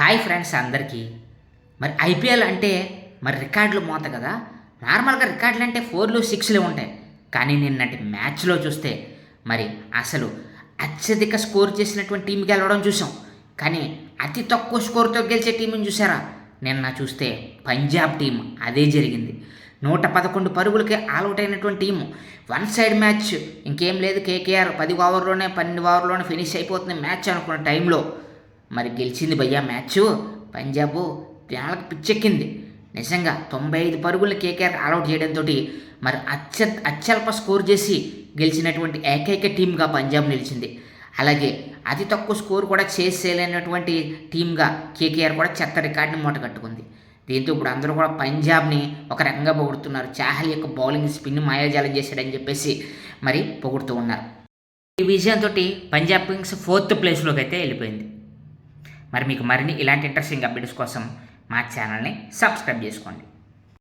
Hi friends అందరికీ. మరి IPL అంటే మరి రికార్డులు మోత కదా. నార్మల్గా రికార్డులు అంటే 4లు 6లే ఉంటాయి. కానీ నిన్నటి మ్యాచ్లో చూస్తే మరి అసలు అత్యధిక స్కోర్ చేసినటువంటి టీం గెలవడం చూసాం. కానీ అతి తక్కువ స్కోర్తో గెలిచే టీంని చూసారా? నిన్న చూస్తే పంజాబ్ టీం అదే జరిగింది. 111 పరుగులకి ఆల్అవుట్ అయినటువంటి టీము. వన్ సైడ్ మ్యాచ్, ఇంకేం లేదు. కేకేఆర్ 10 ఓవర్లోనే 12 ఓవర్లోనే ఫినిష్ అయిపోతుంది మ్యాచ్ అనుకున్న టైంలో మరి గెలిచింది భయ్యా మ్యాచ్. పంజాబ్ జనాలకు పిచ్చెక్కింది నిజంగా. 95 పరుగులు కేకేఆర్ ఆల్అవుట్ చేయడంతో మరి అత్యల్ప స్కోర్ చేసి గెలిచినటువంటి ఏకైక టీంగా పంజాబ్ నిలిచింది. అలాగే అతి తక్కువ స్కోర్ కూడా చేసేలేనటువంటి టీంగా కేకేఆర్ కూడా చెత్త రికార్డుని మూట కట్టుకుంది. దీంతో ఇప్పుడు అందరూ కూడా పంజాబ్ని ఒక రకంగా పొగుడుతున్నారు. చాహల్ యొక్క బౌలింగ్ స్పిన్ మాయాజాలం చేశాడని చెప్పేసి మరి పొగుడుతూ ఉన్నారు. ఈ విజయంతో పంజాబ్ కింగ్స్ 4th ప్లేస్లోకి అయితే వెళ్ళిపోయింది. మరి మీకు మరిన్ని ఇలాంటి ఇంట్రెస్టింగ్ అప్డేట్స్ కోసం మా ఛానల్ని సబ్స్క్రైబ్ చేసుకోండి.